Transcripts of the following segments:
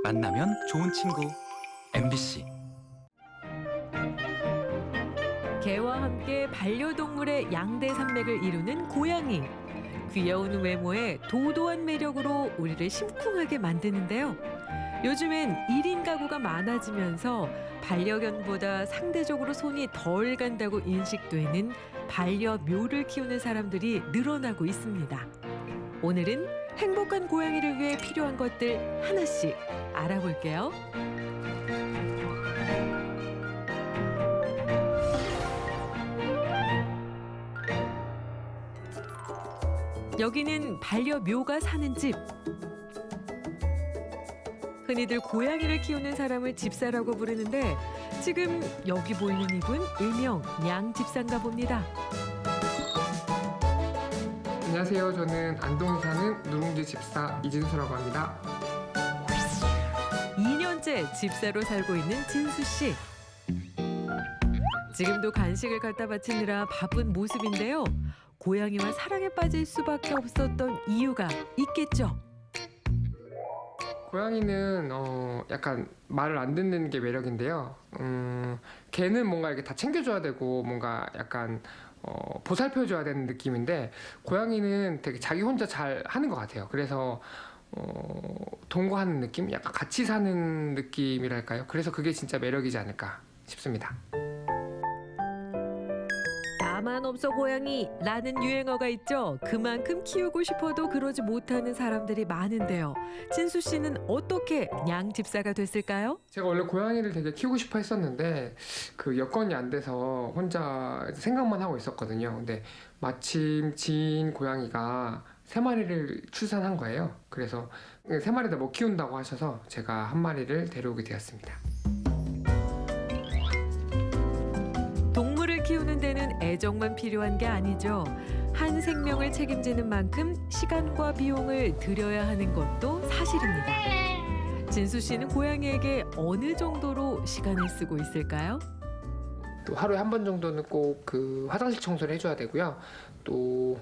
만나면 좋은 친구 MBC. 개와 함께 반려동물의 양대 산맥을 이루는 고양이. 귀여운 외모에 도도한 매력으로 우리를 심쿵하게 만드는데요. 요즘엔 1인 가구가 많아지면서 반려견보다 상대적으로 손이 덜 간다고 인식되는 반려묘를 키우는 사람들이 늘어나고 있습니다. 오늘은 행복한 고양이를 위해 필요한 것들 하나씩 알아볼게요. 여기는 반려묘가 사는 집. 흔히들 고양이를 키우는 사람을 집사라고 부르는데 지금 여기 보이는 이분 일명 냥집사인가 봅니다. 안녕하세요. 저는 안동에 사는 누룽지 집사 이진수라고 합니다. 2년째 집사로 살고 있는 진수 씨. 지금도 간식을 갖다 바치느라 바쁜 모습인데요. 고양이와 사랑에 빠질 수밖에 없었던 이유가 있겠죠. 고양이는 약간 말을 안 듣는 게 매력인데요. 걔는 뭔가 이렇게 다 챙겨줘야 되고 뭔가 약간 보살펴줘야 되는 느낌인데 고양이는 되게 자기 혼자 잘 하는 것 같아요. 그래서 동거하는 느낌? 약간 같이 사는 느낌이랄까요? 그래서 그게 진짜 매력이지 않을까 싶습니다. 나만 없어 고양이라는 유행어가 있죠. 그만큼 키우고 싶어도 그러지 못하는 사람들이 많은데요. 진수 씨는 어떻게 냥집사가 됐을까요? 제가 원래 고양이를 되게 키우고 싶어 했었는데 그 여건이 안 돼서 혼자 생각만 하고 있었거든요. 근데 마침 지인 고양이가 3마리를 출산한 거예요. 그래서 3마리 다 못 키운다고 하셔서 제가 1마리를 데려오게 되었습니다. 동물을 키우는 데는 애정만 필요한 게 아니죠. 한 생명을 책임지는 만큼 시간과 비용을 들여야 하는 것도 사실입니다. 진수 씨는 고양이에게 어느 정도로 시간을 쓰고 있을까요? 또 하루에 한 번 정도는 꼭 그 화장실 청소를 해줘야 되고요. 또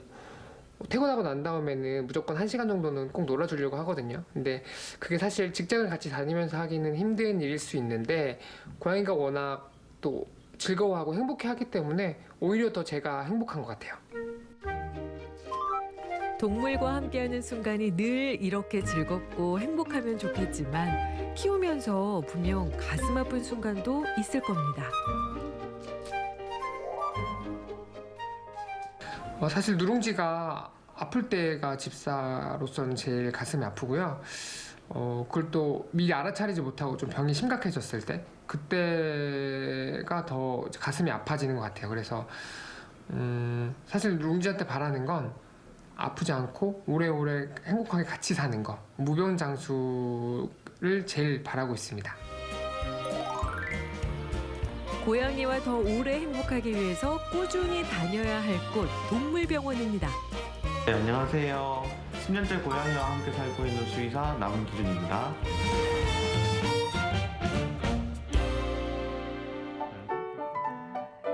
퇴근하고 난 다음에는 무조건 1시간 정도는 꼭 놀아주려고 하거든요. 근데 그게 사실 직장을 같이 다니면서 하기는 힘든 일일 수 있는데 고양이가 워낙 또 즐거워하고 행복해하기 때문에 오히려 더 제가 행복한 것 같아요. 동물과 함께하는 순간이 늘 이렇게 즐겁고 행복하면 좋겠지만 키우면서 분명 가슴 아픈 순간도 있을 겁니다. 사실 누룽지가 아플 때가 집사로서는 제일 가슴이 아프고요. 그걸 또 미리 알아차리지 못하고 좀 병이 심각해졌을 때 그때가 더 가슴이 아파지는 것 같아요. 그래서 사실 누룽지한테 바라는 건 아프지 않고 오래오래 행복하게 같이 사는 거, 무병장수를 제일 바라고 있습니다. 고양이와 더 오래 행복하기 위해서 꾸준히 다녀야 할 곳 동물병원입니다. 네, 안녕하세요. 10년째 고양이와 함께 살고 있는 수의사 남기준입니다.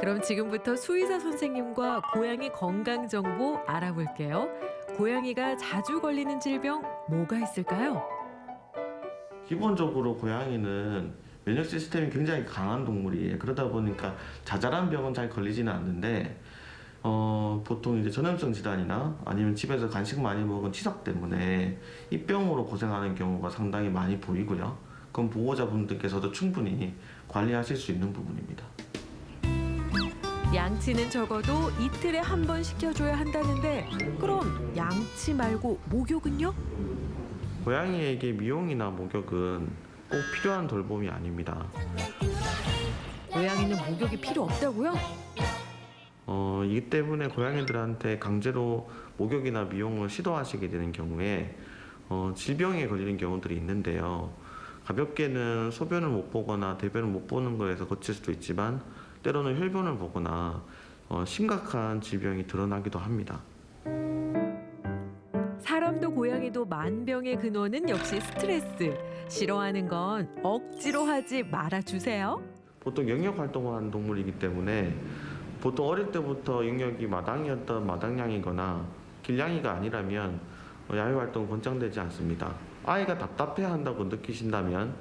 그럼 지금부터 수의사 선생님과 고양이 건강 정보 알아볼게요. 고양이가 자주 걸리는 질병 뭐가 있을까요? 기본적으로 고양이는 면역 시스템이 굉장히 강한 동물이에요. 그러다 보니까 자잘한 병은 잘 걸리지는 않는데 보통 이제 전염성 질환이나 아니면 집에서 간식 많이 먹은 치석 때문에 이 병으로 고생하는 경우가 상당히 많이 보이고요. 그건 보호자분들께서도 충분히 관리하실 수 있는 부분입니다. 양치는 적어도 이틀에 한 번 시켜줘야 한다는데 그럼 양치 말고 목욕은요? 고양이에게 미용이나 목욕은 꼭 필요한 돌봄이 아닙니다. 고양이는 목욕이 필요 없다고요? 이기 때문에 고양이들한테 강제로 목욕이나 미용을 시도하시게 되는 경우에 질병에 걸리는 경우들이 있는데요. 가볍게는 소변을 못 보거나 대변을 못 보는 거에서 거칠 수도 있지만 때로는 혈변을 보거나 심각한 질병이 드러나기도 합니다. 사람도 고양이도 만병의 근원은 역시 스트레스. 싫어하는 건 억지로 하지 말아주세요. 보통 영역 활동을 하는 동물이기 때문에 보통 어릴 때부터 영역이 마당이었던 마당냥이거나 길냥이가 아니라면 야외 활동 권장되지 않습니다. 아이가 답답해한다고 느끼신다면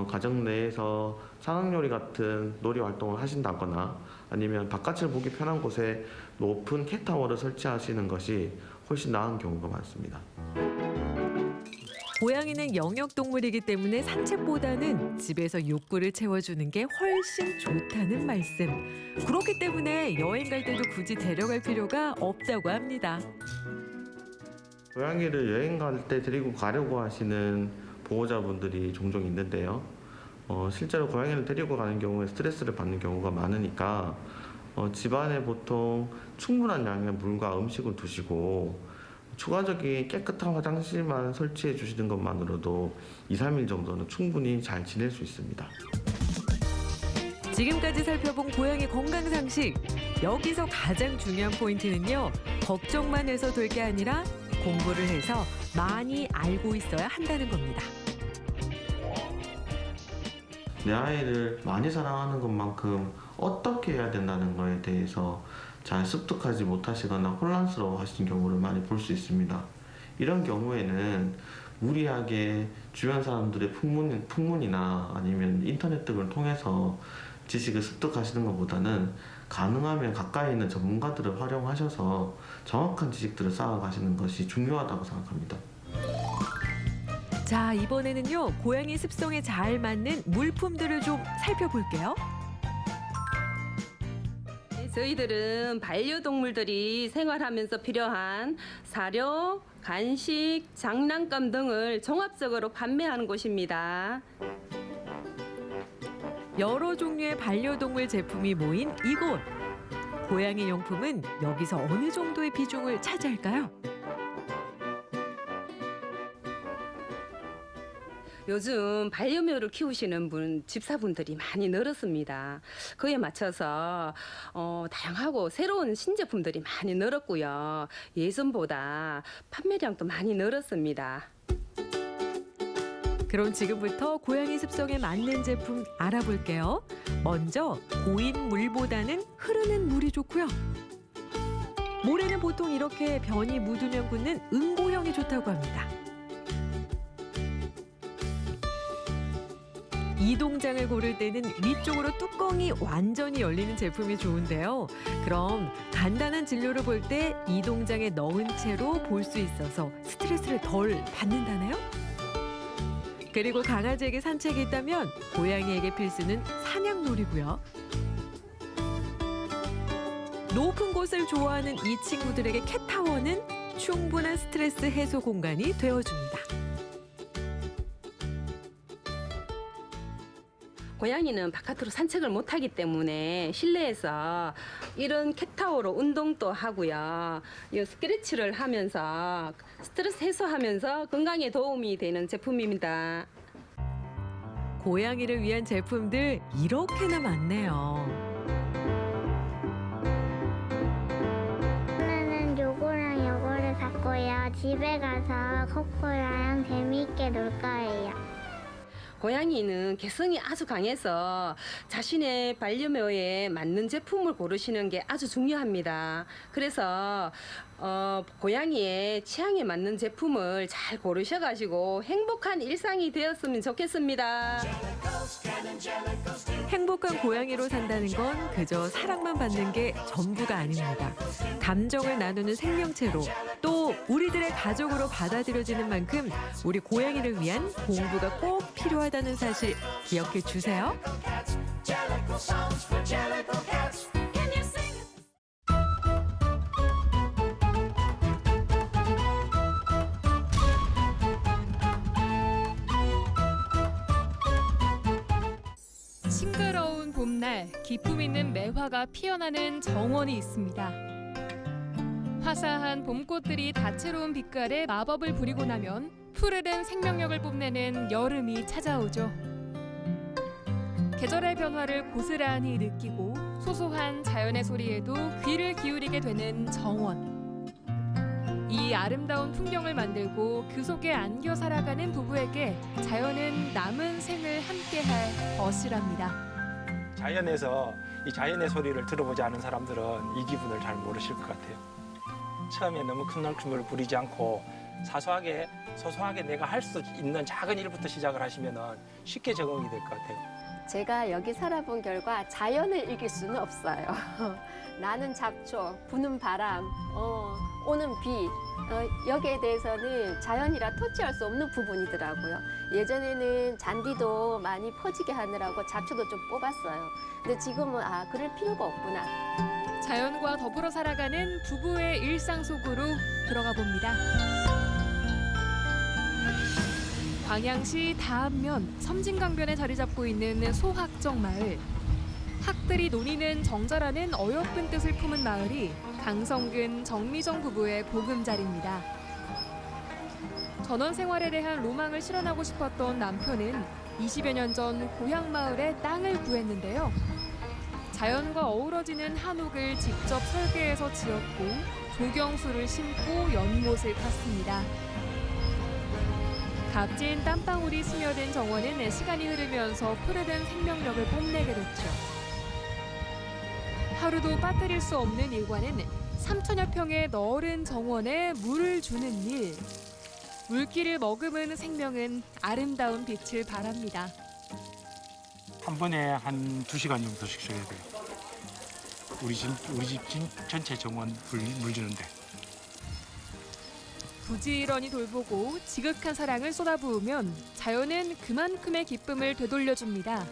가정 내에서 상황놀이 같은 놀이 활동을 하신다거나 아니면 바깥을 보기 편한 곳에 높은 캣타워를 설치하시는 것이 훨씬 나은 경우가 많습니다. 고양이는 영역동물이기 때문에 산책보다는 집에서 욕구를 채워주는 게 훨씬 좋다는 말씀. 그렇기 때문에 여행 갈 때도 굳이 데려갈 필요가 없다고 합니다. 고양이를 여행 갈 때 데리고 가려고 하시는 보호자분들이 종종 있는데요. 실제로 고양이를 데리고 가는 경우에 스트레스를 받는 경우가 많으니까 집안에 보통 충분한 양의 물과 음식을 두시고 추가적인 깨끗한 화장실만 설치해 주시는 것만으로도 2, 3일 정도는 충분히 잘 지낼 수 있습니다. 지금까지 살펴본 고양이 건강 상식. 여기서 가장 중요한 포인트는요. 걱정만 해서 될 게 아니라 공부를 해서 많이 알고 있어야 한다는 겁니다. 내 아이를 많이 사랑하는 것만큼 어떻게 해야 된다는 거에 대해서 잘 습득하지 못하시거나 혼란스러워 하시는 경우를 많이 볼 수 있습니다. 이런 경우에는 무리하게 주변 사람들의 풍문이나 아니면 인터넷 등을 통해서 지식을 습득하시는 것보다는 가능하면 가까이 있는 전문가들을 활용하셔서 정확한 지식들을 쌓아가시는 것이 중요하다고 생각합니다. 자, 이번에는요. 고양이 습성에 잘 맞는 물품들을 좀 살펴볼게요. 저희들은 반려동물들이 생활하면서 필요한 사료, 간식, 장난감 등을 종합적으로 판매하는 곳입니다. 여러 종류의 반려동물 제품이 모인 이곳. 고양이 용품은 여기서 어느 정도의 비중을 차지할까요? 요즘 반려묘를 키우시는 집사분들이 많이 늘었습니다. 그에 맞춰서 다양하고 새로운 신제품들이 많이 늘었고요. 예전보다 판매량도 많이 늘었습니다. 그럼 지금부터 고양이 습성에 맞는 제품 알아볼게요. 먼저 고인 물보다는 흐르는 물이 좋고요. 모래는 보통 이렇게 변이 묻으면 굳는 응고형이 좋다고 합니다. 이동장을 고를 때는 위쪽으로 뚜껑이 완전히 열리는 제품이 좋은데요. 그럼 간단한 진료를 볼 때 이동장에 넣은 채로 볼 수 있어서 스트레스를 덜 받는다네요. 그리고 강아지에게 산책이 있다면 고양이에게 필수는 사냥놀이고요. 높은 곳을 좋아하는 이 친구들에게 캣타워는 충분한 스트레스 해소 공간이 되어줍니다. 고양이는 바깥으로 산책을 못하기 때문에 실내에서 이런 캣타워로 운동도 하고요. 이 스트레치를 하면서 스트레스 해소하면서 건강에 도움이 되는 제품입니다. 고양이를 위한 제품들 이렇게나 많네요. 오늘은 요거랑 요거를 샀고요. 집에 가서 코코랑 재미있게 놀 거예요. 고양이는 개성이 아주 강해서 자신의 반려묘에 맞는 제품을 고르시는 게 아주 중요합니다. 그래서 고양이의 취향에 맞는 제품을 잘 고르셔가지고 행복한 일상이 되었으면 좋겠습니다. 행복한 고양이로 산다는 건 그저 사랑만 받는 게 전부가 아닙니다. 감정을 나누는 생명체로 또 우리들의 가족으로 받아들여지는 만큼 우리 고양이를 위한 공부가 꼭 필요하다는 사실 기억해 주세요. 싱그러운 봄날 기품 있는 매화가 피어나는 정원이 있습니다. 화사한 봄꽃들이 다채로운 빛깔에 마법을 부리고 나면 푸르른 생명력을 뽐내는 여름이 찾아오죠. 계절의 변화를 고스란히 느끼고 소소한 자연의 소리에도 귀를 기울이게 되는 정원. 이 아름다운 풍경을 만들고 그 속에 안겨 살아가는 부부에게 자연은 남은 생을 함께할 벗이랍니다. 자연에서 이 자연의 소리를 들어보지 않은 사람들은 이 기분을 잘 모르실 것 같아요. 처음에 너무 큰 얼큰을 부리지 않고 소소하게 내가 할 수 있는 작은 일부터 시작을 하시면은 쉽게 적응이 될 것 같아요. 제가 여기 살아본 결과 자연을 이길 수는 없어요. 나는 잡초, 부는 바람, 오는 비, 여기에 대해서는 자연이라 터치할 수 없는 부분이더라고요. 예전에는 잔디도 많이 퍼지게 하느라고 잡초도 좀 뽑았어요. 근데 지금은 그럴 필요가 없구나. 자연과 더불어 살아가는 부부의 일상 속으로 들어가 봅니다. 광양시 다안면 섬진강변에 자리 잡고 있는 소학정 마을. 학들이 논의는 정자라는 어여쁜 뜻을 품은 마을이 강성근, 정미정 부부의 보금자리입니다. 전원 생활에 대한 로망을 실현하고 싶었던 남편은 20여 년 전 고향 마을에 땅을 구했는데요. 자연과 어우러지는 한옥을 직접 설계해서 지었고 조경수를 심고 연못을 팠습니다. 값진 땀방울이 스며든 정원은 시간이 흐르면서 푸르른 생명력을 뽐내게 됐죠. 하루도 빠뜨릴 수 없는 일과는 3천여 평의 넓은 정원에 물을 주는 일. 물기를 머금은 생명은 아름다운 빛을 발합니다. 한 번에 한 2시간 정도씩 줘야 돼요. 우리 집 전체 정원 물 주는데. 부지런히 돌보고 지극한 사랑을 쏟아부으면 자연은 그만큼의 기쁨을 되돌려줍니다.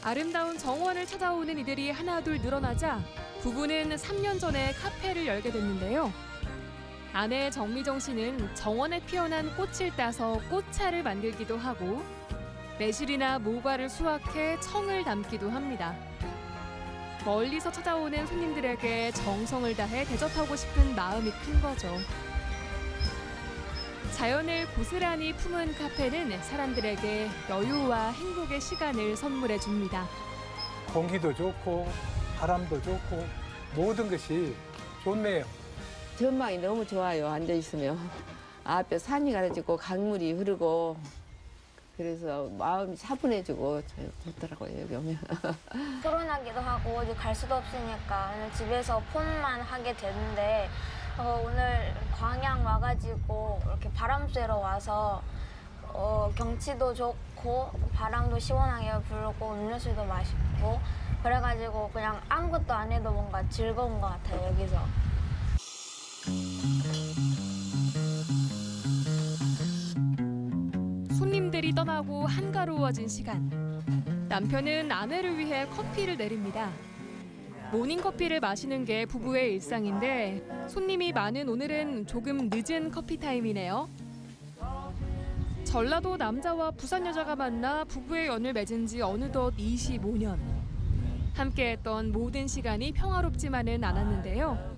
아름다운 정원을 찾아오는 이들이 하나둘 늘어나자 부부는 3년 전에 카페를 열게 됐는데요. 아내 정미정 씨는 정원에 피어난 꽃을 따서 꽃차를 만들기도 하고 매실이나 모과를 수확해 청을 담기도 합니다. 멀리서 찾아오는 손님들에게 정성을 다해 대접하고 싶은 마음이 큰 거죠. 자연을 고스란히 품은 카페는 사람들에게 여유와 행복의 시간을 선물해 줍니다. 공기도 좋고 바람도 좋고 모든 것이 좋네요. 전망이 너무 좋아요. 앉아있으면. 앞에 산이 가려지고 강물이 흐르고 그래서 마음이 차분해지고 좋더라고요, 여기 오면. 코로나기도 하고 어디 갈 수도 없으니까 오늘 집에서 폰만 하게 되는데 오늘 광양 와가지고 이렇게 바람 쐬러 와서 경치도 좋고 바람도 시원하게 불고 음료수도 맛있고 그래가지고 그냥 아무것도 안 해도 뭔가 즐거운 것 같아요, 여기서. 손님들이 떠나고 한가로워진 시간. 남편은 아내를 위해 커피를 내립니다. 모닝커피를 마시는 게 부부의 일상인데 손님이 많은 오늘은 조금 늦은 커피 타임이네요. 전라도 남자와 부산 여자가 만나 부부의 연을 맺은 지 어느덧 25년. 함께했던 모든 시간이 평화롭지만은 않았는데요.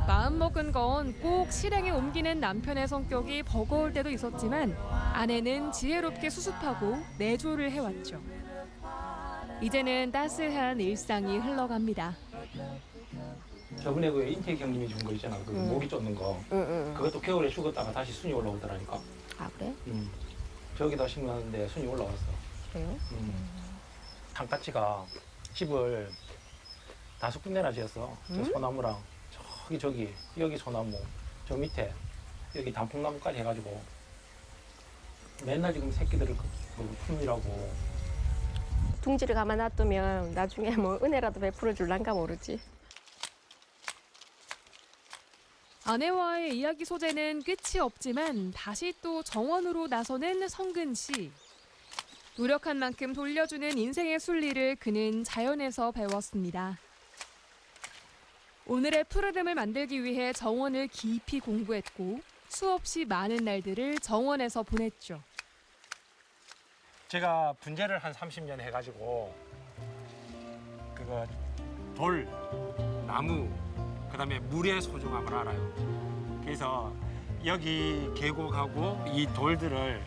마음먹은 건 꼭 실행에 옮기는 남편의 성격이 버거울 때도 있었지만 아내는 지혜롭게 수습하고 내조를 해왔죠. 이제는 따스한 일상이 흘러갑니다. 저번에 그 인택 형님이 준 거 있잖아. 그 모기 쫓는 거. 그것도 겨울에 죽었다가 다시 순이 올라오더라니까. 아, 그래? 저기다 심었는데 순이 올라왔어. 그래요? 장가치가 집을 5군데나 지었어. 저 소나무랑 저기 여기 소나무, 저 밑에 여기 단풍나무까지 해가지고 맨날 지금 새끼들을 품이라고. 둥지를 가만 놔두면 나중에 뭐 은혜라도 베풀어 줄란가 모르지. 아내와의 이야기 소재는 끝이 없지만 다시 또 정원으로 나서는 성근 씨. 노력한 만큼 돌려주는 인생의 순리를 그는 자연에서 배웠습니다. 오늘의 푸르름을 만들기 위해 정원을 깊이 공부했고 수없이 많은 날들을 정원에서 보냈죠. 제가 분재를 한 30년 해가지고 그거 돌, 나무, 그다음에 물의 소중함을 알아요. 그래서 여기 계곡하고 이 돌들을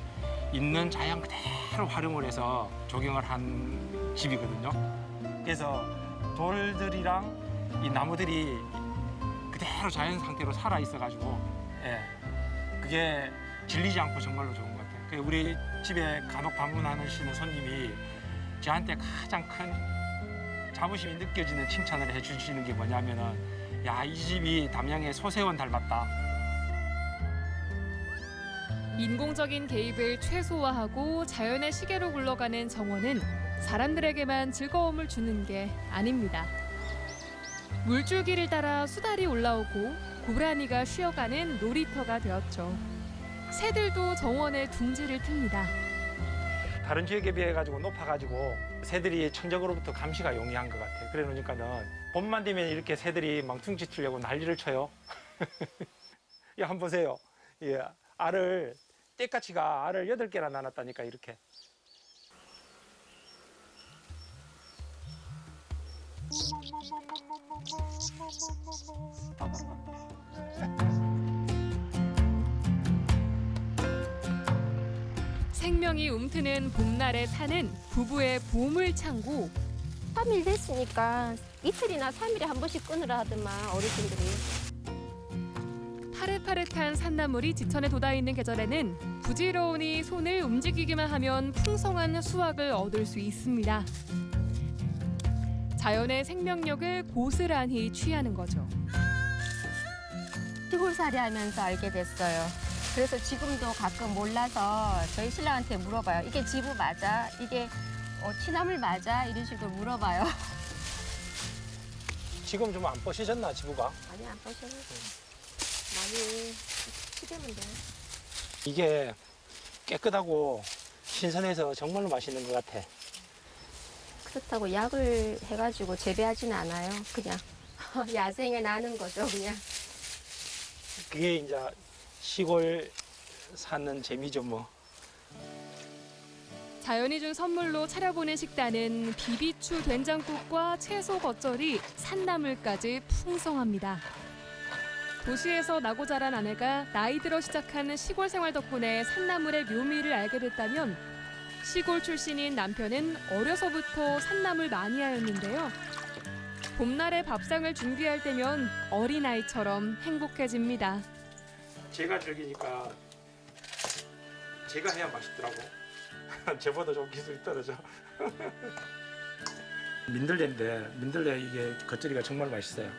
있는 자연 그대로 활용을 해서 조경을 한 집이거든요. 그래서 돌들이랑 이 나무들이 그대로 자연 상태로 살아 있어가지고 그게 질리지 않고 정말로 좋은 것 같아요. 우리 집에 간혹 방문하시는 손님이 저한테 가장 큰 자부심이 느껴지는 칭찬을 해주시는 게 뭐냐면은 야, 이 집이 담양의 소세원 닮았다. 인공적인 개입을 최소화하고 자연의 시계로 굴러가는 정원은 사람들에게만 즐거움을 주는 게 아닙니다. 물줄기를 따라 수달이 올라오고 고라니가 쉬어가는 놀이터가 되었죠. 새들도 정원에 둥지를 틉니다. 다른 지역에 비해 가지고 높아가지고 새들이 천적으로부터 감시가 용이한 것 같아요. 그래 놓으니까는 봄만 되면 이렇게 새들이 막 둥지 트려고 난리를 쳐요. 야, 한번 보세요. 예, 알을 떼까치가 알을 8개나 나눴다니까 이렇게. 생명이 움트는 봄날의 산은 부부의 보물창고. 3일 됐으니까 이틀이나 3일에 한 번씩 끊으라 하더만 어르신들이. 파릇파릇한 산나물이 지천에 돋아있는 계절에는 부지런히 손을 움직이기만 하면 풍성한 수확을 얻을 수 있습니다. 자연의 생명력을 고스란히 취하는 거죠. 시골살이 하면서 알게 됐어요. 그래서 지금도 가끔 몰라서 저희 신랑한테 물어봐요. 이게 지부 맞아? 이게 취나물 맞아? 이런 식으로 물어봐요. 지금 좀 안 뻗으셨나 지부가? 많이 안 빠졌는데 많이 치대면 돼요. 이게 깨끗하고 신선해서 정말로 맛있는 것 같아. 그렇다고 약을 해가지고 재배하지는 않아요. 그냥 야생에 나는 거죠, 그냥. 그게 이제 시골 사는 재미죠 뭐. 자연이 준 선물로 차려보는 식단은 비비추 된장국과 채소 겉절이, 산나물까지 풍성합니다. 도시에서 나고 자란 아내가 나이 들어 시작한 시골 생활 덕분에 산나물의 묘미를 알게 됐다면 시골 출신인 남편은 어려서부터 산나물 마니아였는데요. 봄날의 밥상을 준비할 때면 어린아이처럼 행복해집니다. 제가 즐기니까 제가 해야 맛있더라고. 제보다 좀 기술이 떨어져. 민들레인데 민들레 이게 겉절이가 정말 맛있어요.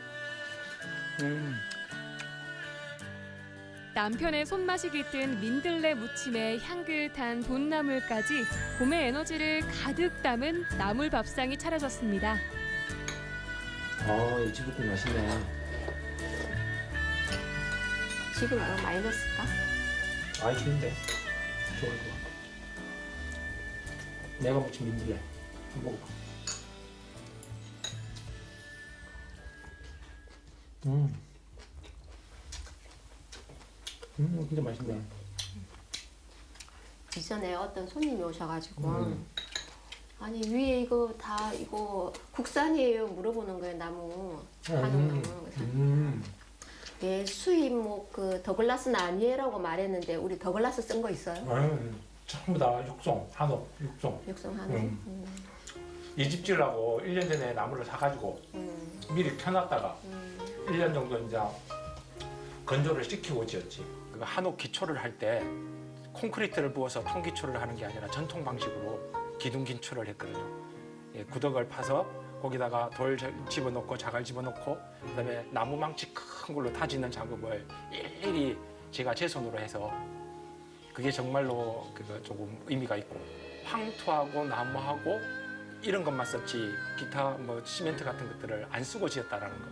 남편의 손맛이 깃든 민들레 무침에 향긋한 돈나물까지 봄의 에너지를 가득 담은 나물 밥상이 차려졌습니다. 이 지부국 맛있네. 지금 너무 많이 넣었을까? 아이 좋은데. 좋아. 내가 무침 민들레 한번 먹어봐. 진짜 맛있네. 이전에 어떤 손님이 오셔가지고 아니 위에 이거 다 이거 국산이에요 물어보는 거예요. 나무 한옥나무. 예, 수입목 그 더글라스는 아니에요라고 말했는데 우리 더글라스 쓴 거 있어요? 전부 다 육송, 한옥, 육송. 육송 한옥. 이 집 지으려고 1년 전에 나무를 사가지고 미리 켜놨다가 1년 정도 이제 건조를 시키고 지었지. 그 한옥 기초를 할 때 콘크리트를 부어서 통기초를 하는 게 아니라 전통 방식으로 기둥 기초를 했거든요. 예, 구덕을 파서 거기다가 돌 집어넣고 자갈 집어넣고 그다음에 나무 망치 큰 걸로 다지는 작업을 일일이 제가 제 손으로 해서 그게 정말로 그거 조금 의미가 있고 황토하고 나무하고 이런 것만 썼지 기타 뭐 시멘트 같은 것들을 안 쓰고 지었다라는 거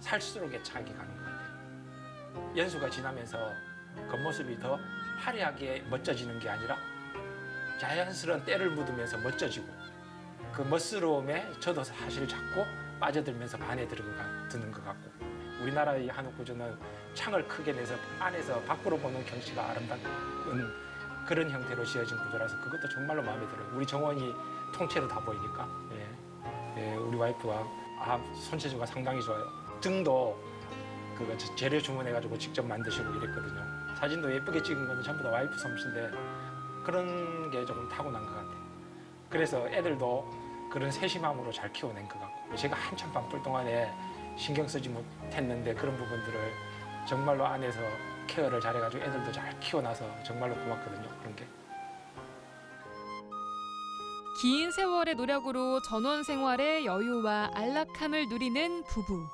살수록에 차이가 가는 것 같아요. 연수가 지나면서 겉모습이 더 화려하게 멋져지는 게 아니라 자연스러운 때를 묻으면서 멋져지고 그 멋스러움에 저도 사실 자꾸 빠져들면서 반에 드는 것 같고 우리나라의 한옥 구조는 창을 크게 내서 안에서 밖으로 보는 경치가 아름다운 그런 형태로 지어진 구조라서 그것도 정말로 마음에 들어요. 우리 정원이 통째로 다 보이니까 우리 와이프가 손재주가 상당히 좋아요. 등도 그거 재료 주문해가지고 직접 만드시고 이랬거든요. 사진도 예쁘게 찍은 거는 전부 다 와이프 솜씨인데 그런 게 조금 타고난 것 같아요. 그래서 애들도 그런 세심함으로 잘 키워낸 것 같고 제가 한참 바쁠 동안에 신경 쓰지 못했는데 그런 부분들을 정말로 안에서 케어를 잘해가지고 애들도 잘 키워놔서 정말로 고맙거든요. 그런 게. 긴 세월의 노력으로 전원 생활의 여유와 안락함을 누리는 부부.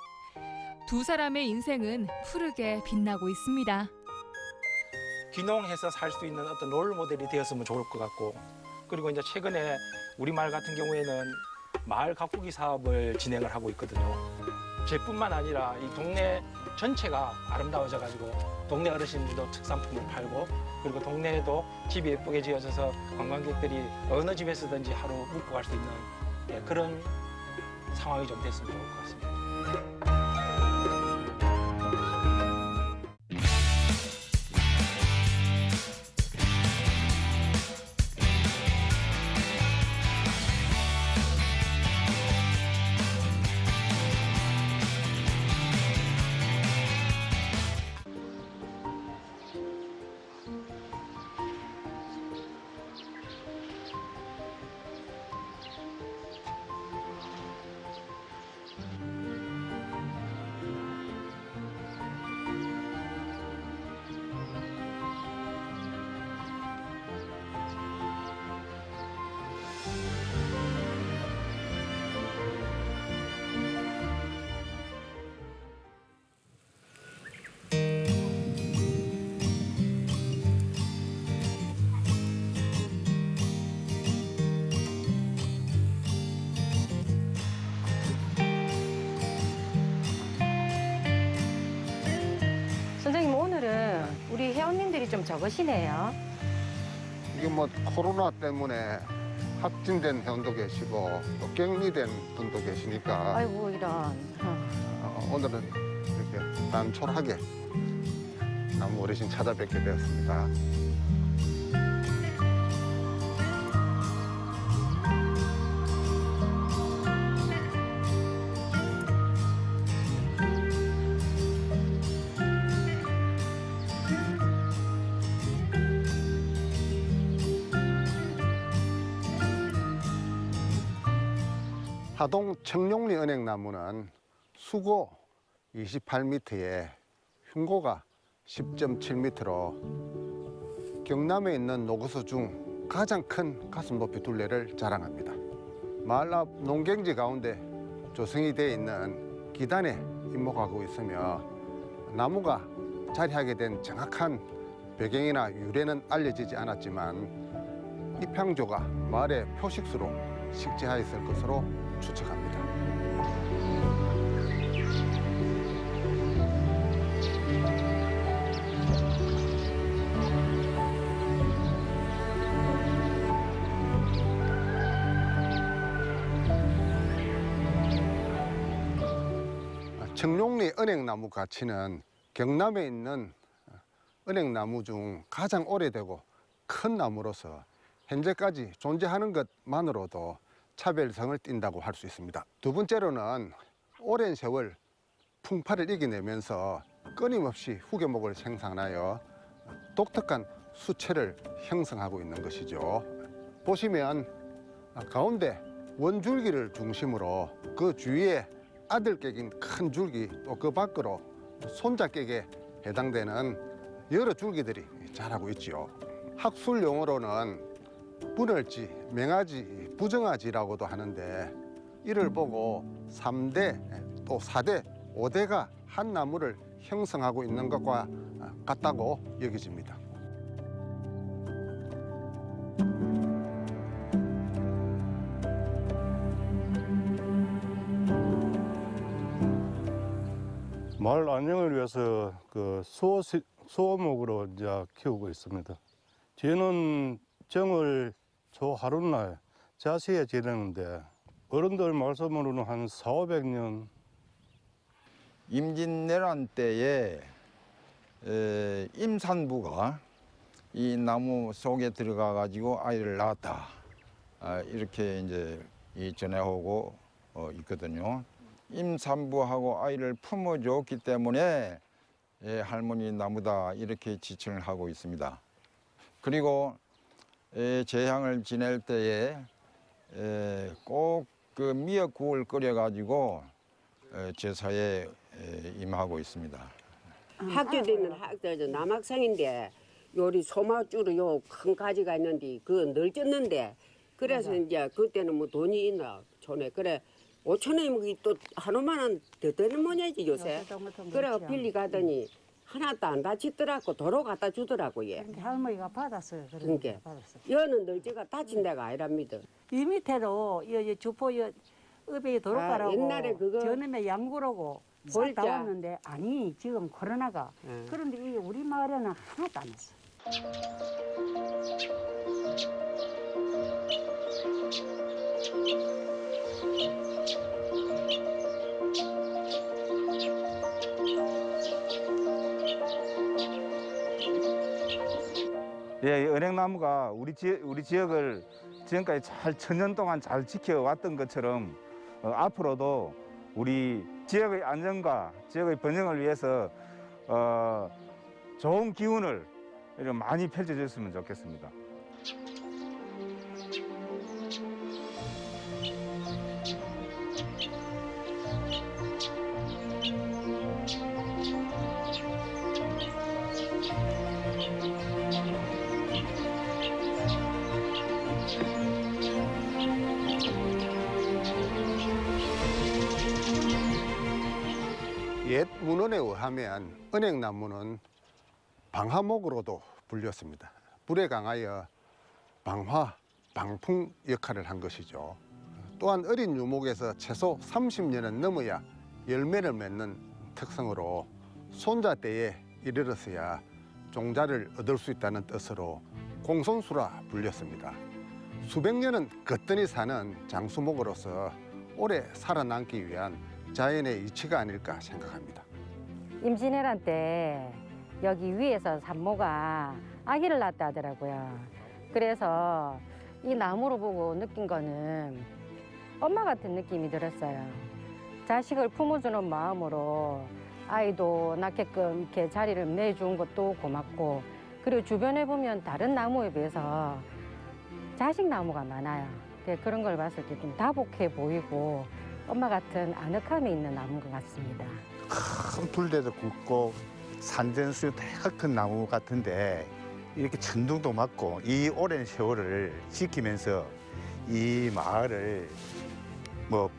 두 사람의 인생은 푸르게 빛나고 있습니다. 귀농해서 살 수 있는 어떤 롤 모델이 되었으면 좋을 것 같고, 그리고 이제 최근에 우리 마을 같은 경우에는 마을 가꾸기 사업을 진행을 하고 있거든요. 저뿐만 아니라 이 동네 전체가 아름다워져 가지고 동네 어르신들도 특산품을 팔고, 그리고 동네에도 집이 예쁘게 지어져서 관광객들이 어느 집에서든지 하루 묵고 갈 수 있는 그런 상황이 좀 됐으면 좋을 것 같습니다. 선생님, 오늘은 우리 회원님들이 좀 적으시네요. 이게 뭐 코로나 때문에 확진된 회원도 계시고 또 격리된 분도 계시니까 아이고, 이런. 오늘은 이렇게 단촐하게 나무 어르신 찾아뵙게 되었습니다. 하동 청룡리 은행나무는 수고 28m에 흉고가 10.7m로 경남에 있는 노구수 중 가장 큰 가슴 높이 둘레를 자랑합니다. 마을 앞 농경지 가운데 조성이 되어 있는 기단에 입목하고 있으며 나무가 자리하게 된 정확한 배경이나 유래는 알려지지 않았지만 입향조가 마을의 표식수로 식재하였을 것으로 추측합니다. 청룡리 은행나무 가치는 경남에 있는 은행나무 중 가장 오래되고 큰 나무로서 현재까지 존재하는 것만으로도 차별성을 띈다고 할 수 있습니다. 두 번째로는 오랜 세월 풍파를 이겨내면서 끊임없이 후계목을 생산하여 독특한 수채를 형성하고 있는 것이죠. 보시면 가운데 원줄기를 중심으로 그 주위에 아들깨긴 큰 줄기, 또 그 밖으로 손자깨에 해당되는 여러 줄기들이 자라고 있지요. 학술 용어로는 분을지, 맹아지, 부정아지라고도 하는데 이를 보고 3대, 또 4대, 5대가 한 나무를 형성하고 있는 것과 같다고 여겨집니다. 마을 안녕을 위해서 그 수호목으로 이제 키우고 있습니다. 저는 정월 초 하룻날 자시에 지내는데 어른들 말씀으로는 한 400~500년. 임진왜란 때에 임산부가 이 나무 속에 들어가 가지고 아이를 낳았다, 이렇게 이제 전해오고 있거든요. 임산부하고 아이를 품어줬기 때문에 할머니 나무다, 이렇게 지칭을 하고 있습니다. 그리고 제향을 지낼 때에 꼭 그 미역국을 끓여 가지고 제사에 임하고 있습니다. 학교 다니는 학교 남학생인데 요리 소마주로 요 큰 가지가 있는데 그거 늘 쪘는데 그래서 맞아. 이제 그때는 뭐 돈이 있나 전에 그래 5,000원이면 또 한 5만 원 더 되는 모양이지 요새. 그래 빌리 가더니 하나도 안 다치더라고. 도로 갖다 주더라고 얘. 할머니가 받았어요. 그러니까 받았어. 여는 널지가 다친 데가 아니랍니다. 이 밑에도 이 주포 읍에 도로가라고 옛날에 그거 저놈의 양구라고 볼자. 싹 나왔는데 아니 지금 코로나가 그런데 이 우리 마을에는 하나도 안 했어. 예, 은행나무가 우리 지역을 지금까지 잘 천년 동안 잘 지켜왔던 것처럼 앞으로도 우리 지역의 안정과 지역의 번영을 위해서 좋은 기운을 많이 펼쳐줬으면 좋겠습니다. 옛 문헌에 의하면 은행나무는 방화목으로도 불렸습니다. 불에 강하여 방화, 방풍 역할을 한 것이죠. 또한 어린 유목에서 최소 30년은 넘어야 열매를 맺는 특성으로 손자 때에 이르러서야 종자를 얻을 수 있다는 뜻으로 공손수라 불렸습니다. 수백 년은 거뜬히 사는 장수목으로서 오래 살아남기 위한 자연의 이치가 아닐까 생각합니다. 임진왜란 때 여기 위에서 산모가 아기를 낳았다 하더라고요. 그래서 이 나무를 보고 느낀 거는 엄마 같은 느낌이 들었어요. 자식을 품어주는 마음으로 아이도 낳게끔 이렇게 자리를 내준 것도 고맙고, 그리고 주변에 보면 다른 나무에 비해서 자식 나무가 많아요. 그런 걸 봤을 때 좀 다복해 보이고 엄마 같은 아늑함이 있는 나무인 것 같습니다. 큰 풀대도 굵고 산전수 대가 큰 나무 같은데 이렇게 천둥도 맞고 이 오랜 세월을 지키면서 이 마을을 뭐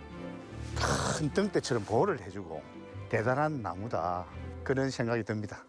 큰 등대처럼 보호를 해주고 대단한 나무다, 그런 생각이 듭니다.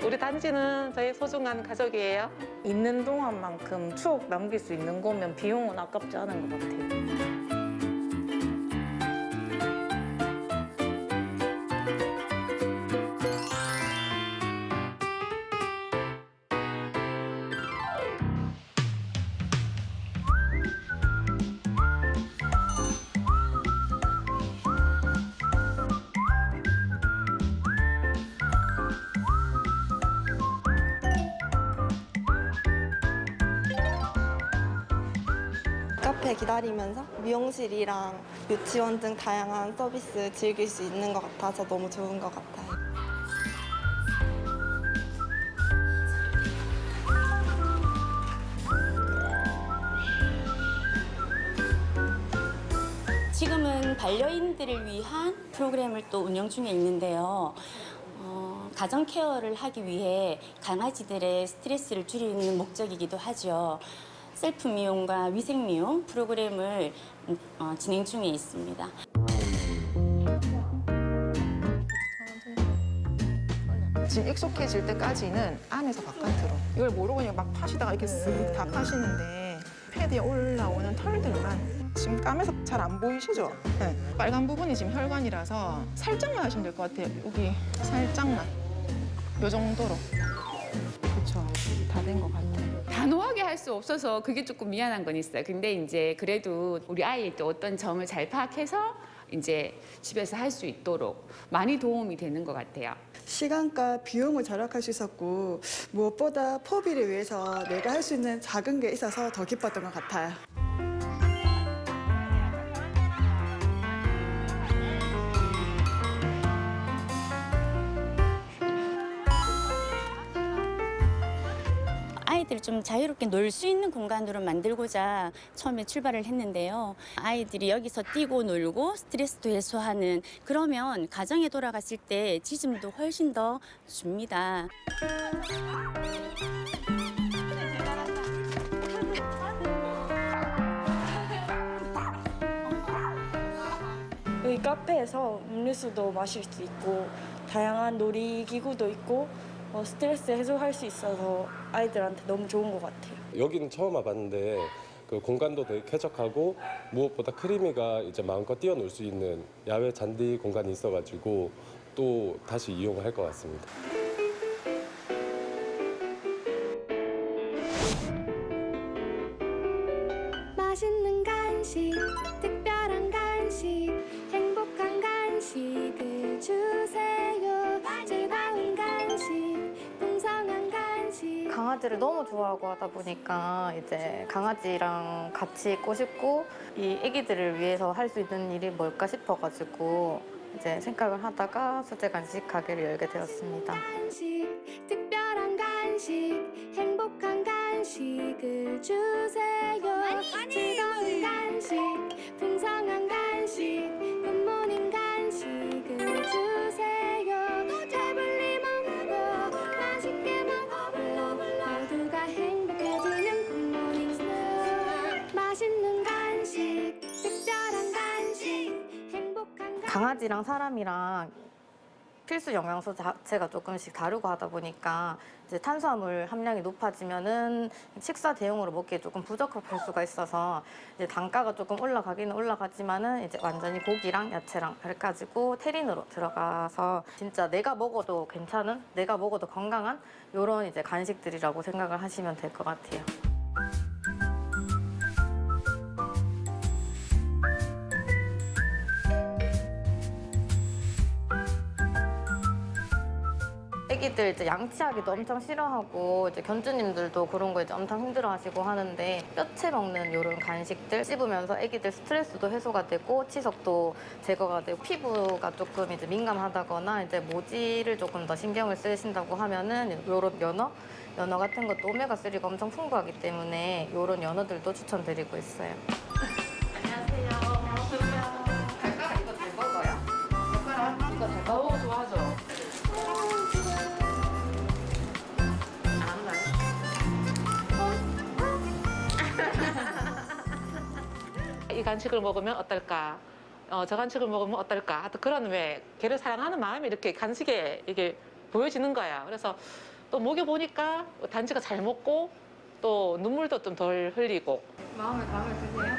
우리 단지는 저희 소중한 가족이에요. 있는 동안만큼 추억 남길 수 있는 거면 비용은 아깝지 않은 것 같아요. 카페 기다리면서 미용실이랑 유치원 등 다양한 서비스 즐길 수 있는 것 같아서 너무 좋은 것 같아요. 지금은 반려인들을 위한 프로그램을 또 운영 중에 있는데요. 가정 케어를 하기 위해 강아지들의 스트레스를 줄이는 목적이기도 하죠. 셀프 미용과 위생 미용 프로그램을 진행 중에 있습니다. 지금 익숙해질 때까지는 안에서 바깥으로, 이걸 모르고 그냥 막 파시다가 이렇게 쓱 다 파시는데 패드에 올라오는 털들만 지금 까매서 잘 안 보이시죠? 네. 빨간 부분이 지금 혈관이라서 살짝만 하시면 될 것 같아요. 여기 살짝만, 요 정도로. 그렇죠. 다 된 것 같아요. 다 단호하게 할 수 없어서 그게 조금 미안한 건 있어요. 근데 이제 그래도 우리 아이의 또 어떤 점을 잘 파악해서 이제 집에서 할 수 있도록 많이 도움이 되는 것 같아요. 시간과 비용을 절약할 수 있었고 무엇보다 포비를 위해서 내가 할 수 있는 작은 게 있어서 더 기뻤던 것 같아요. 아이들이 좀 자유롭게 놀 수 있는 공간으로 만들고자 처음에 출발을 했는데요. 아이들이 여기서 뛰고 놀고 스트레스도 해소하는, 그러면 가정에 돌아갔을 때 지짐도 훨씬 더 줍니다. 여기 카페에서 음료수도 마실 수 있고 다양한 놀이기구도 있고 스트레스 해소할 수 있어서 아이들한테 너무 좋은 것 같아요. 여기는 처음 와봤는데 그 공간도 되게 쾌적하고 무엇보다 크리미가 이제 마음껏 뛰어놀 수 있는 야외 잔디 공간이 있어가지고 또 다시 이용할 것 같습니다. 맛있는 간식, 특별한 간식, 행복한 간식을 주세요. 즐거운 간식, 풍성한 간식. 강아지를 너무 좋아하고 하다 보니까 이제 강아지랑 같이 있고 싶고 이 아기들을 위해서 할 수 있는 일이 뭘까 싶어가지고 이제 생각을 하다가 수제 간식 가게를 열게 되었습니다. 간식, 특별한 간식, 행복한 간식을 주세요. 즐거운 간식, 풍성한 간식, 굿모닝 간식을 주세요. 배불리 먹고 맛있게 먹고 모두가 행복해지는 굿모닝 스낵. 맛있는 간식, 특별한 간식, 행복한 간식. 강아지랑 사람이랑 필수 영양소 자체가 조금씩 다르고 하다 보니까 이제 탄수화물 함량이 높아지면은 식사 대용으로 먹기에 조금 부적합할 수가 있어서 이제 단가가 조금 올라가기는 올라가지만은 이제 완전히 고기랑 야채랑 해가지고 테린으로 들어가서 진짜 내가 먹어도 괜찮은, 내가 먹어도 건강한 이런 이제 간식들이라고 생각을 하시면 될 것 같아요. 애기들 이제 양치하기도 엄청 싫어하고 이제 견주님들도 그런 거 이제 엄청 힘들어하시고 하는데 뼈채 먹는 이런 간식들 씹으면서 애기들 스트레스도 해소가 되고 치석도 제거가 되고 피부가 조금 이제 민감하다거나 이제 모지를 조금 더 신경을 쓰신다고 하면은 이런 연어 같은 것도 오메가3가 엄청 풍부하기 때문에 이런 연어들도 추천드리고 있어요. 안녕하세요. 반갑습니다. 발가락 이거 잘 먹어요? 발가락 이거 잘 먹어? 좋아하죠. 이 간식을 먹으면 어떨까? 저 간식을 먹으면 어떨까? 하여튼 그런 왜 걔를 사랑하는 마음이 이렇게 간식에 이게 보여지는 거야. 그래서 또 먹여보니까 단지가 잘 먹고 또 눈물도 좀 덜 흘리고. 마음에 드세요?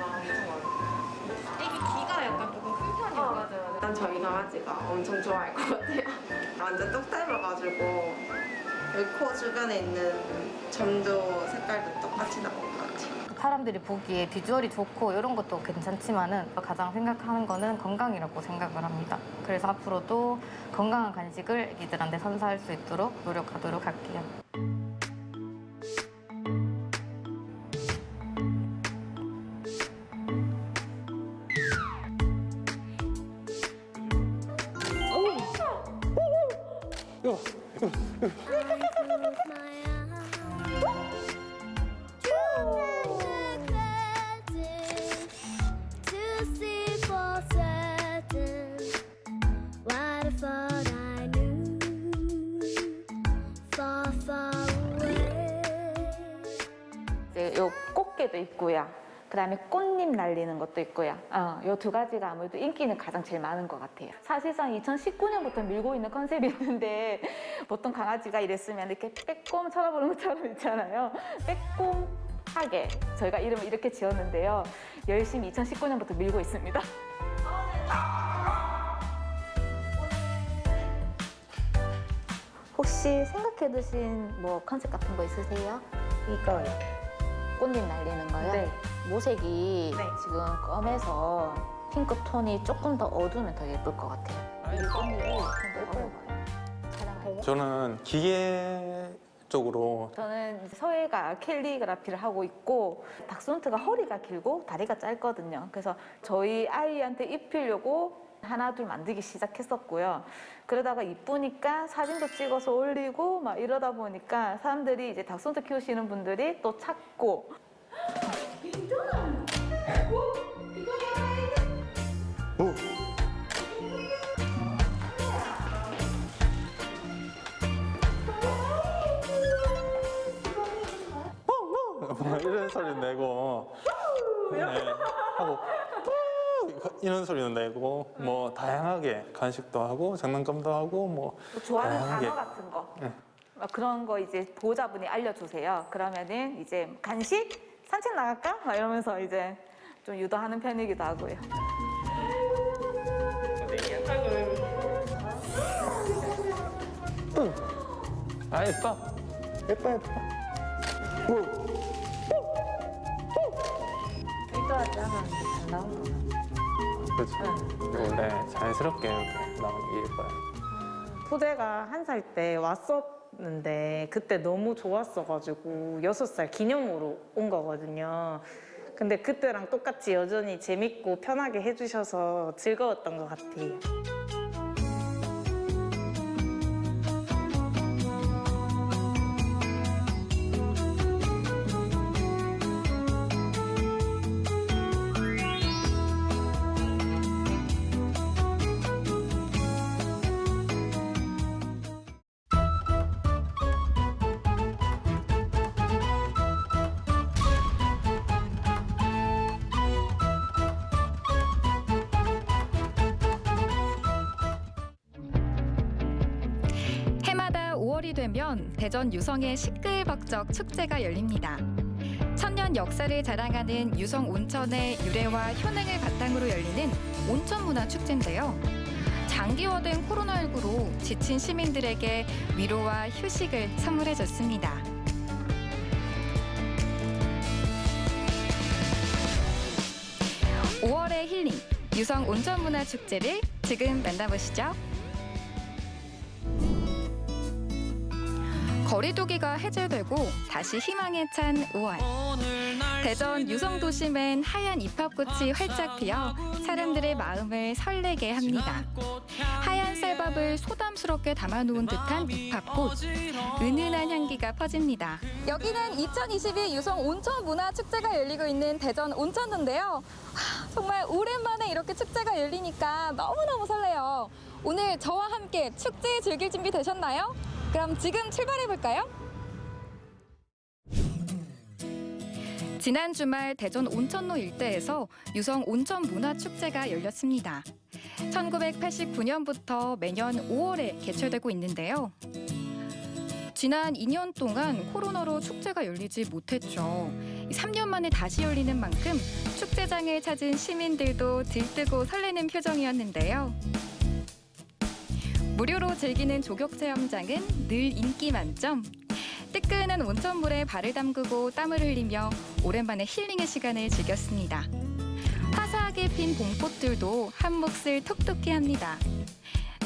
애기 귀가 약간 조금 큰 편이어가지고 일단 저희 강아지가 엄청 좋아할 것 같아요. 완전 똑 닮아가지고 여기 코 주변에 있는 점도 색깔도 똑같이 나온 것 같아요. 사람들이 보기에 비주얼이 좋고 이런 것도 괜찮지만은 가장 생각하는 거는 건강이라고 생각을 합니다. 그래서 앞으로도 건강한 간식을 애기들한테 선사할 수 있도록 노력하도록 할게요. 요 꽃게도 있고요. 그다음에 꽃잎 날리는 것도 있고요. 요 두 가지가 아무래도 인기는 가장 제일 많은 것 같아요. 사실상 2019년부터 밀고 있는 컨셉이 있는데 보통 강아지가 이랬으면 이렇게 빼꼼 쳐다보는 것처럼 있잖아요. 빼꼼하게 저희가 이름을 이렇게 지었는데요. 열심히 2019년부터 밀고 있습니다. 혹시 생각해 두신 뭐 컨셉 같은 거 있으세요? 이거요. 꽃잎 날리는 거요? 네. 모색이 지금 검해서 핑크 톤이 조금 더 어두우면 더 예쁠 것 같아요. 이 꽃잎이 좀더 어려워요. 촬영할 때. 저는 기계 쪽으로 저는 서예가 캘리그라피를 하고 있고 닥스훈트가 허리가 길고 다리가 짧거든요. 그래서 저희 아이한테 입히려고 하나 둘 만들기 시작했었고요. 그러다가 이쁘니까 사진도 찍어서 올리고 막 이러다 보니까 사람들이 이제 닥스훈트 키우시는 분들이 또 찾고 이런 소리 내고 하고 이런 소리는 내고 뭐 다양하게 간식도 하고 장난감도 하고 뭐 좋아하는 다양하게. 단어 같은 거 막 그런 거 이제 보호자분이 알려주세요. 그러면은 이제 간식 산책 나갈까? 막 이러면서 이제 좀 유도하는 편이기도 하고요. 아 예뻐 예뻐 의도하지 않았는데 잘 나온 거. 그렇죠. 원래 자연스럽게 이렇게 나오는 게 예뻐요. 토제가 1살 때 왔었는데 그때 너무 좋았어가지고 6살 기념으로 온 거거든요. 근데 그때랑 똑같이 여전히 재밌고 편하게 해주셔서 즐거웠던 것 같아요. 해마다 5월이 되면 대전 유성의 시끌벅적 축제가 열립니다. 천년 역사를 자랑하는 유성 온천의 유래와 효능을 바탕으로 열리는 온천문화축제인데요. 장기화된 코로나19로 지친 시민들에게 위로와 휴식을 선물해줬습니다. 5월의 힐링, 유성 온천문화축제를 지금 만나보시죠. 거리두기가 해제되고 다시 희망에 찬 5월. 대전 유성 도심엔 하얀 입학꽃이 활짝 피어 사람들의 마음을 설레게 합니다. 하얀 쌀밥을 소담스럽게 담아놓은 듯한 입학꽃. 은은한 향기가 퍼집니다. 여기는 2022 유성 온천문화축제가 열리고 있는 대전 온천도인데요. 정말 오랜만에 이렇게 축제가 열리니까 너무너무 설레요. 오늘 저와 함께 축제 즐길 준비 되셨나요? 그럼 지금 출발해볼까요? 지난 주말 대전 온천로 일대에서 유성 온천문화축제가 열렸습니다. 1989년부터 매년 5월에 개최되고 있는데요. 지난 2년 동안 코로나로 축제가 열리지 못했죠. 3년 만에 다시 열리는 만큼 축제장을 찾은 시민들도 들뜨고 설레는 표정이었는데요. 무료로 즐기는 조격 체험장은 늘 인기 만점. 뜨끈한 온천물에 발을 담그고 땀을 흘리며 오랜만에 힐링의 시간을 즐겼습니다. 화사하게 핀 봄꽃들도 한 몫을 톡톡히 합니다.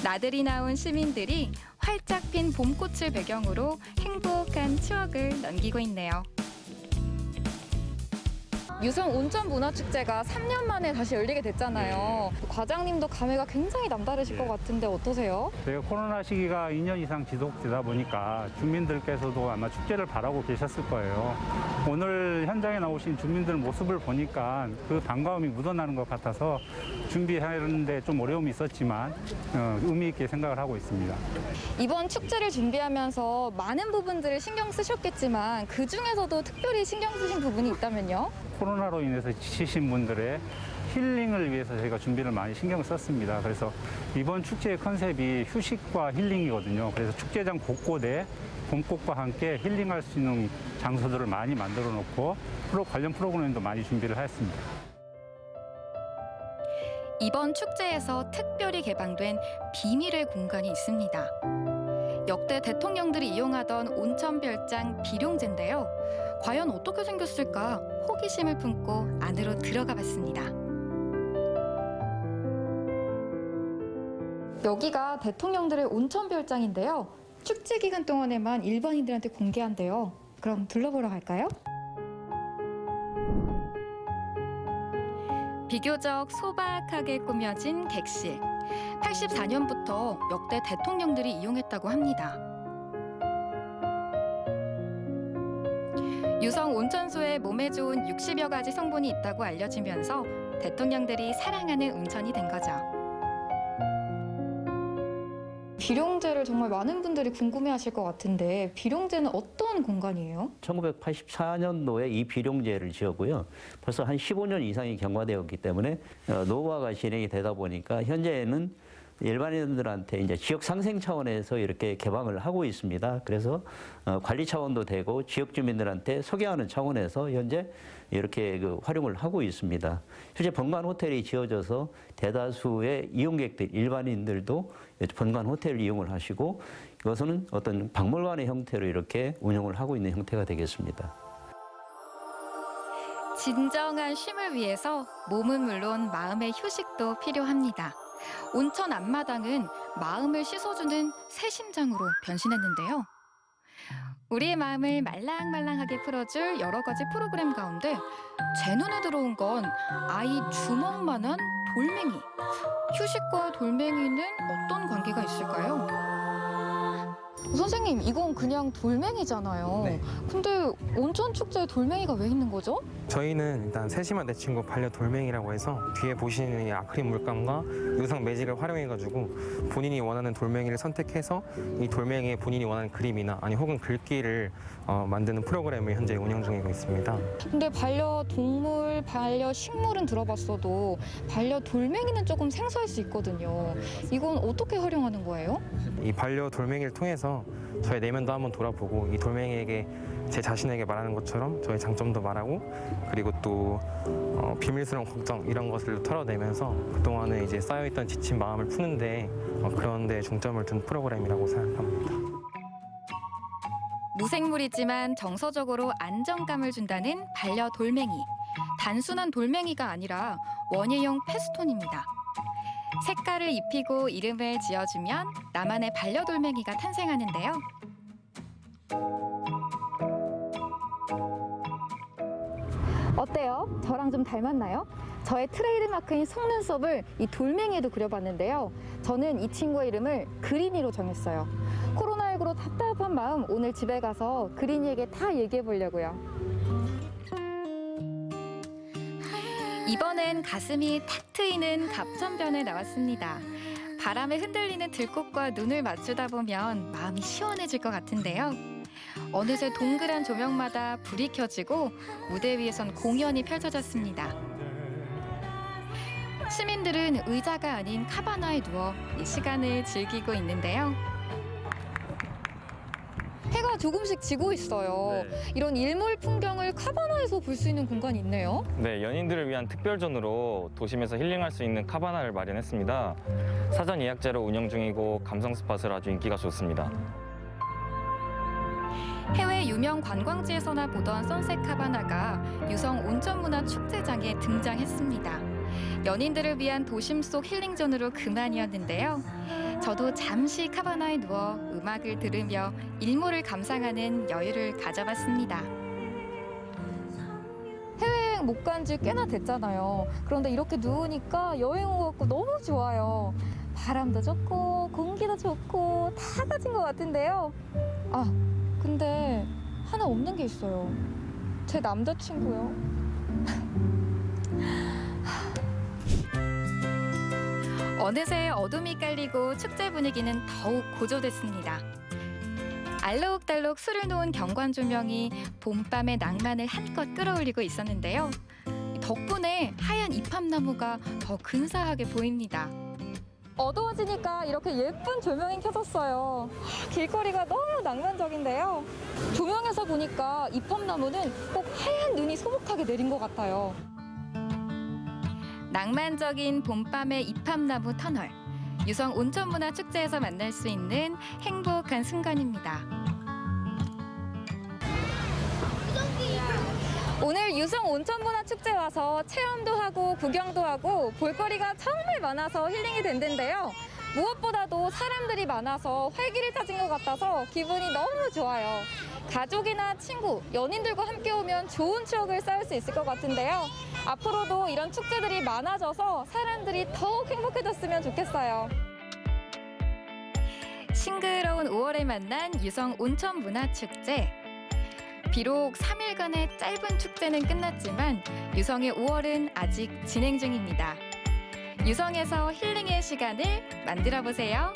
나들이 나온 시민들이 활짝 핀 봄꽃을 배경으로 행복한 추억을 남기고 있네요. 유성 온천문화축제가 3년 만에 다시 열리게 됐잖아요. 과장님도 감회가 굉장히 남다르실 것 같은데 어떠세요? 저희가 코로나 시기가 2년 이상 지속되다 보니까 주민들께서도 아마 축제를 바라고 계셨을 거예요. 오늘 현장에 나오신 주민들 모습을 보니까 그 반가움이 묻어나는 것 같아서 준비하는데 좀 어려움이 있었지만 의미 있게 생각을 하고 있습니다. 이번 축제를 준비하면서 많은 부분들을 신경 쓰셨겠지만 그중에서도 특별히 신경 쓰신 부분이 있다면요? 코로나로 인해서 지치신 분들의 힐링을 위해서 저희가 준비를 많이 신경을 썼습니다. 그래서 이번 축제의 컨셉이 휴식과 힐링이거든요. 그래서 축제장 곳곳에 봄꽃과 함께 힐링할 수 있는 장소들을 많이 만들어 놓고 관련 프로그램도 많이 준비를 했습니다. 이번 축제에서 특별히 개방된 비밀의 공간이 있습니다. 역대 대통령들이 이용하던 온천별장 비룡제인데요. 과연 어떻게 생겼을까 호기심을 품고 안으로 들어가 봤습니다. 여기가 대통령들의 온천별장인데요. 축제 기간 동안에만 일반인들한테 공개한대요. 그럼 둘러보러 갈까요? 비교적 소박하게 꾸며진 객실. 84년부터 역대 대통령들이 이용했다고 합니다. 유성 온천수에 몸에 좋은 60여 가지 성분이 있다고 알려지면서 대통령들이 사랑하는 온천이 된 거죠. 비룡제를 정말 많은 분들이 궁금해하실 것 같은데 비룡제는 어떤 공간이에요? 1984년도에 이 비룡제를 지었고요. 벌써 한 15년 이상이 경과되었기 때문에 노후화가 진행이 되다 보니까 현재는 일반인들한테 이제 지역 상생 차원에서 이렇게 개방을 하고 있습니다. 그래서 관리 차원도 되고 지역 주민들한테 소개하는 차원에서 현재 이렇게 활용을 하고 있습니다. 실제 번관 호텔이 지어져서 대다수의 이용객들, 일반인들도 번관 호텔을 이용을 하시고 이것은 어떤 박물관의 형태로 이렇게 운영을 하고 있는 형태가 되겠습니다. 진정한 쉼을 위해서 몸은 물론 마음의 휴식도 필요합니다. 온천 앞마당은 마음을 씻어주는 새 심장으로 변신했는데요. 우리의 마음을 말랑말랑하게 풀어줄 여러 가지 프로그램 가운데 제 눈에 들어온 건 아이 주먹만한 돌멩이. 휴식과 돌멩이는 어떤 관계가 있을까요? 선생님, 이건 그냥 돌멩이잖아요. 네. 근데 온천 축제에 돌멩이가 왜 있는 거죠? 저희는 일단 세심한 내 친구 반려돌멩이라고 해서 뒤에 보시는 이 아크릴 물감과 의상 매직을 활용해가지고 본인이 원하는 돌멩이를 선택해서 이 돌멩이에 본인이 원하는 그림이나 아니 혹은 글귀를 만드는 프로그램을 현재 운영 중이고 있습니다. 근데 반려동물, 반려식물은 들어봤어도 반려돌멩이는 조금 생소할 수 있거든요. 이건 어떻게 활용하는 거예요? 이 반려돌멩이를 통해서 저의 내면도 한번 돌아보고 이 돌멩이에게 제 자신에게 말하는 것처럼 저의 장점도 말하고 그리고 또 비밀스러운 걱정 이런 것을 털어내면서 그동안에 이제 쌓여있던 지친 마음을 푸는데 그런 데 중점을 둔 프로그램이라고 생각합니다. 무생물이지만 정서적으로 안정감을 준다는 반려돌멩이. 단순한 돌멩이가 아니라 원예용 페스톤입니다. 색깔을 입히고 이름을 지어주면 나만의 반려돌멩이가 탄생하는데요. 어때요? 저랑 좀 닮았나요? 저의 트레이드마크인 속눈썹을 이 돌멩이에도 그려봤는데요. 저는 이 친구의 이름을 그린이로 정했어요. 코로나19로 답답한 마음 오늘 집에 가서 그린이에게 다 얘기해 보려고요. 이번엔 가슴이 탁 트이는 갑천변에 나왔습니다. 바람에 흔들리는 들꽃과 눈을 맞추다 보면 마음이 시원해질 것 같은데요. 어느새 동그란 조명마다 불이 켜지고 무대 위에선 공연이 펼쳐졌습니다. 시민들은 의자가 아닌 카바나에 누워 이 시간을 즐기고 있는데요. 해가 조금씩 지고 있어요. 이런 일몰 풍경을 카바나에서 볼 수 있는 공간이 있네요. 네, 연인들을 위한 특별존으로 도심에서 힐링할 수 있는 카바나를 마련했습니다. 사전 예약제로 운영 중이고 감성 스팟을 아주 인기가 좋습니다. 해외 유명 관광지에서나 보던 선셋 카바나가 유성 온천문화 축제장에 등장했습니다. 연인들을 위한 도심 속 힐링존으로 그만이었는데요. 저도 잠시 카바나에 누워 음악을 들으며 일몰을 감상하는 여유를 가져봤습니다. 해외여행 못 간 지 꽤나 됐잖아요. 그런데 이렇게 누우니까 여행 온 것 같고 너무 좋아요. 바람도 좋고 공기도 좋고 다 가진 것 같은데요. 아, 근데 하나 없는 게 있어요. 제 남자친구요. 어느새 어둠이 깔리고 축제 분위기는 더욱 고조됐습니다. 알록달록 술을 놓은 경관 조명이 봄밤의 낭만을 한껏 끌어올리고 있었는데요. 덕분에 하얀 이팝나무가 더 근사하게 보입니다. 어두워지니까 이렇게 예쁜 조명이 켜졌어요. 길거리가 너무 낭만적인데요. 조명에서 보니까 이팝나무는 꼭 하얀 눈이 소복하게 내린 것 같아요. 낭만적인 봄밤의 이팝나무 터널. 유성 온천문화축제에서 만날 수 있는 행복한 순간입니다. 오늘 유성 온천문화축제 와서 체험도 하고 구경도 하고 볼거리가 정말 많아서 힐링이 된다는데요. 무엇보다도 사람들이 많아서 활기를 찾은 것 같아서 기분이 너무 좋아요. 가족이나 친구, 연인들과 함께 오면 좋은 추억을 쌓을 수 있을 것 같은데요. 앞으로도 이런 축제들이 많아져서 사람들이 더욱 행복해졌으면 좋겠어요. 싱그러운 5월에 만난 유성 온천문화축제. 비록 3일간의 짧은 축제는 끝났지만 유성의 5월은 아직 진행 중입니다. 유성에서 힐링의 시간을 만들어 보세요.